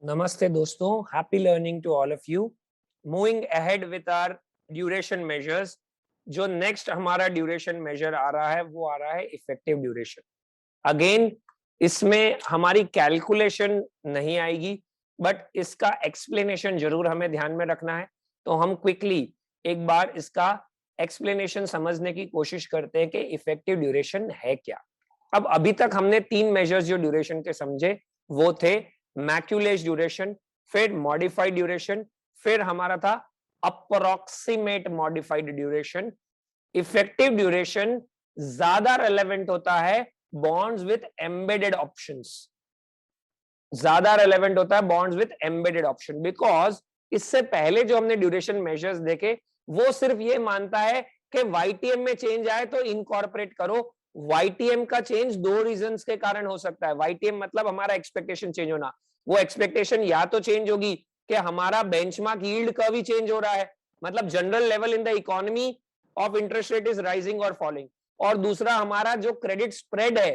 Namaste दोस्तों, happy learning to all of you. Moving ahead with our duration measures. जो next हमारा duration measure आ रहा है वो आ रहा है effective duration. Again इसमें हमारी calculation नहीं आएगी, but इसका explanation जरूर हमें ध्यान में रखना है. तो हम quickly एक बार इसका explanation समझने की कोशिश करते हैं कि effective duration है क्या. अब अभी तक हमने 3 measures जो duration के समझे वो थे मैक्यूलेज ड्यूरेशन, फिर मॉडिफाइड ड्यूरेशन, फिर हमारा था approximate modified duration. Effective duration ज्यादा रेलेवेंट होता है बॉन्ड्स विथ एम्बेडेड ऑप्शंस, ज्यादा रेलेवेंट होता है bonds with embedded option, because इससे पहले जो हमने ड्यूरेशन मेजर्स देखे वो सिर्फ ये मानता है कि वाईटीएम में चेंज आए तो इनकॉर्पोरेट करो. वाईटीएम का चेंज दो रीजंस के कारण हो सकता है. वाईटीएम मतलब हमारा एक्सपेक्टेशन चेंज होना. वो एक्सपेक्टेशन या तो चेंज होगी कि हमारा बेंचमार्क यील्ड कर्व ही चेंज हो रहा है, मतलब general level in the economy of interest rate is rising और फॉलिंग, और दूसरा हमारा जो क्रेडिट स्प्रेड है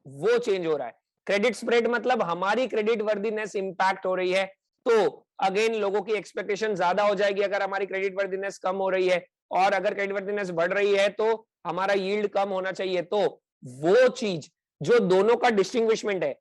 वो चेंज हो रहा है. क्रेडिट स्प्रेड मतलब हमारी क्रेडिट वर्दीनेस इंपैक्ट हो रही है. तो अगेन लोगों की एक्सपेक्टेशन ज्यादा हो जाएगी अगर हमारी क्रेडिट वर्दीनेस कम हो रही है, और अगर क्रेडिट वर्दीनेस बढ़ रही है तो हमारा यील्ड कम होना चाहिए. तो वो चीज जो दोनों का डिस्टिंग्विशमेंट है,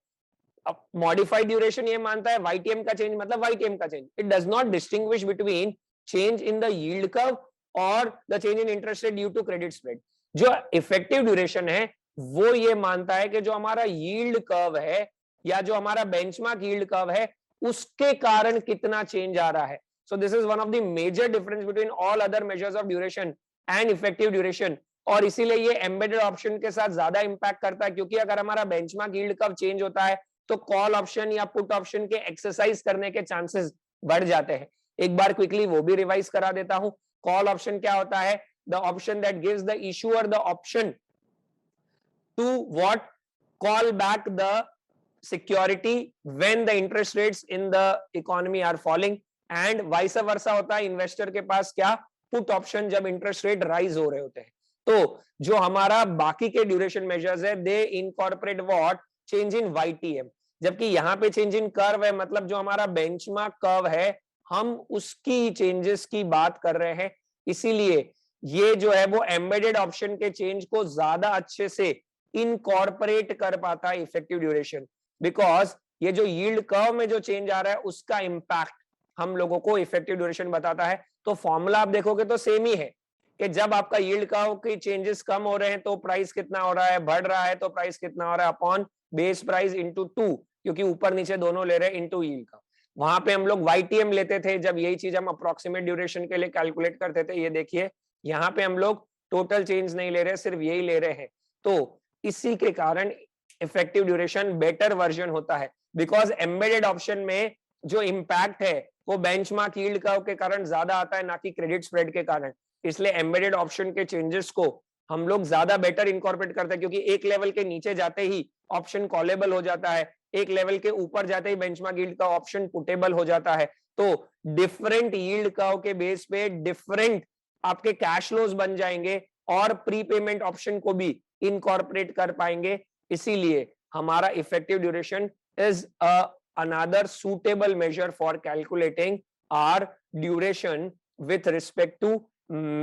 अब मॉडिफाइड ड्यूरेशन ये मानता है वाईटीएम का चेंज मतलब वाईटीएम का change. It does not distinguish between change in the yield curve और the change in interest rate due to credit spread. जो इफेक्टिव ड्यूरेशन है वो ये मानता है कि जो हमारा यील्ड कर्व है या जो हमारा बेंचमार्क यील्ड कर्व है उसके कारण कितना चेंज आ रहा है. So this is one of the major difference between all other measures of duration and effective duration. और इसीलिए ये एम्बेडेड ऑप्शन के साथ ज्यादा इंपैक्ट करता है, क्योंकि अगर हमारा बेंचमार्क यील्ड कर्व चेंज होता है तो कॉल ऑप्शन या पुट ऑप्शन के एक्सरसाइज करने के चांसेस बढ़ जाते हैं. एक बार क्विकली वो भी रिवाइज करा देता हूं. कॉल ऑप्शन क्या होता है? The option that gives the issuer the option to what? Call back the security when the interest rates in the economy are falling, and vice versa होता है इन्वेस्टर के पास क्या? पुट ऑप्शन, जब interest rate rise हो रहे होते हैं. तो जो हमारा बाकी के ड्यूरेशन मेजर्स है they incorporate what? Change in YTM. जबकि यहाँ पे चेंज इन कर्व है, मतलब जो हमारा बेंचमार्क कर्व है हम उसकी चेंजेस की बात कर रहे हैं. इसीलिए ये जो है वो एम्बेडेड ऑप्शन के चेंज को ज्यादा अच्छे से इनकॉर्पोरेट कर पाता है इफेक्टिव ड्यूरेशन, बिकॉज ये जो यील्ड कर्व में जो चेंज आ रहा है उसका इंपैक्ट हम लोगों को इफेक्टिव ड्यूरेशन बताता है. तो फॉर्मूला आप देखोगे तो सेम ही है कि जब आपका यील्ड कर्व की चेंजेस कम हो रहे हैं तो प्राइस कितना हो रहा है, बढ़ रहा है तो प्राइस कितना हो रहा है, अपॉन बेस प्राइस इंटू 2, क्योंकि ऊपर नीचे दोनों ले रहे हैं, इंटू यील्ड कर्व. वहां पे हम लोग वाईटीएम लेते थे जब यही चीज हम अप्रोक्सीमेट ड्यूरेशन के लिए कैलकुलेट करते थे. ये देखिए यहाँ पे हम लोग टोटल चेंज नहीं ले रहे, सिर्फ यही ले रहे हैं. तो इसी के कारण इफेक्टिव ड्यूरेशन बेटर वर्जन होता है, बिकॉज एम्बेडेड ऑप्शन में जो इंपैक्ट है वो बेंचमार्क यील्ड कर्व के कारण ज्यादा आता है, ना कि क्रेडिट स्प्रेड के कारण. इसलिए एम्बेडेड ऑप्शन के चेंजेस को हम लोग ज्यादा बेटर इनकॉर्पोरेट करते हैं, क्योंकि एक लेवल के नीचे जाते ही ऑप्शन कॉलेबल हो जाता है, एक लेवल के ऊपर जाते ही बेंचमार्क यील्ड का ऑप्शन पुटेबल हो जाता है. तो डिफरेंट यील्ड कर्व के बेस पे डिफरेंट आपके कैश फ्लोज बन जाएंगे और प्रीपेमेंट ऑप्शन को भी इनकॉर्पोरेट कर पाएंगे. इसीलिए हमारा effective duration is another suitable measure for calculating our duration with respect to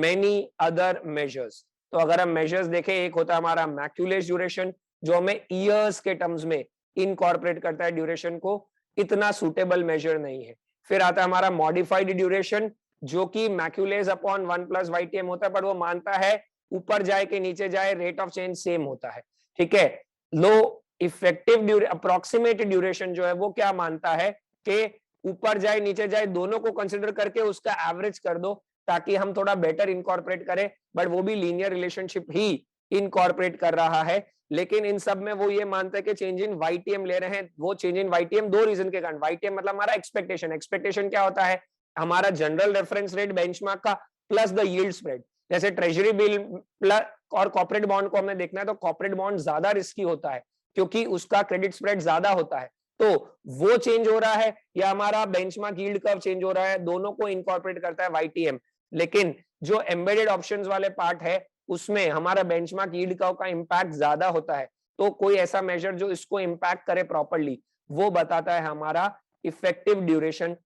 many other measures. तो अगर हम मेजर्स देखें, एक होता है हमारा मैक्यूलेज ड्यूरेशन जो हमें ईयर्स के टर्म्स में इनकॉर्पोरेट करता है ड्यूरेशन को, इतना सुटेबल मेजर नहीं है. फिर आता है हमारा मॉडिफाइड ड्यूरेशन जो कि मैक्यूलेज अपॉन 1 प्लस वाईटीएम होता है, पर वो मानता है ऊपर जाए कि नीचे जाए रेट ऑफ चेंज सेम होता है. ठीक है. लो इफेक्टिव अप्रोक्सीमेट ड्यूरेशन जो है वो क्या मानता है कि ऊपर जाए नीचे जाए दोनों को कंसिडर करके उसका एवरेज कर दो ताकि हम थोड़ा बेटर इनकॉर्पोरेट करें, बट वो भी लीनियर रिलेशनशिप ही इनकॉर्पोरेट कर रहा है. लेकिन इन सब में वो ये मानता है कि चेंज इन वाईटीएम ले रहे हैं. वो चेंज इन वाईटीएम दो रीजन के कारण. वाईटीएम मतलब हमारा एक्सपेक्टेशन. एक्सपेक्टेशन क्या होता है? हमारा जनरल रेफरेंस रेट बेंचमार्क का प्लस द यील्ड स्प्रेड. जैसे ट्रेजरी बिल प्लस और कॉर्पोरेट बॉन्ड को हमने देखना है तो कॉर्पोरेट बॉन्ड ज्यादा रिस्की होता है क्योंकि उसका क्रेडिट स्प्रेड ज्यादा होता है. तो वो चेंज हो रहा है या हमारा बेंचमार्क यील्ड कर्व चेंज हो रहा है, दोनों को इनकॉर्पोरेट करता है वाईटीएम. लेकिन जो एम्बेडेड ऑप्शंस वाले पार्ट है उसमें हमारा बेंचमार्क यील्ड कर्व का इंपैक्ट ज्यादा होता है. तो कोई ऐसा मेजर जो इसको इंपैक्ट करे प्रॉपर्ली वो बताता है हमारा इफेक्टिव ड्यूरेशन,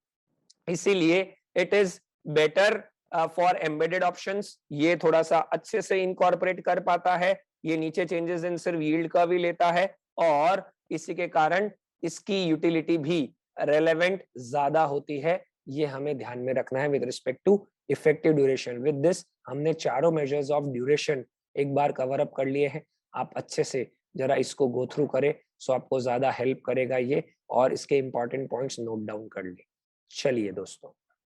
इसीलिए it is better for embedded options. ये थोड़ा सा अच्छे से इनकॉर्पोरेट कर पाता है, ये नीचे चेंजेस इन सिर्फ यील्ड का भी लेता है, और इसी के कारण इसकी यूटिलिटी भी रेलेवेंट ज्यादा होती है। ये हमें ध्यान में रखना है with respect to effective duration. With this हमने चारों मेजर्स ऑफ ड्यूरेशन एक बार कवर अप कर लिए हैं। आप अच्छे से जरा इसको गो थ्रू करें, सो आपको ज्यादा हेल्प करेगा ये, और इसके इंपॉर्टेंट पॉइंट्स नोट डाउन कर ले। चलिए दोस्तों,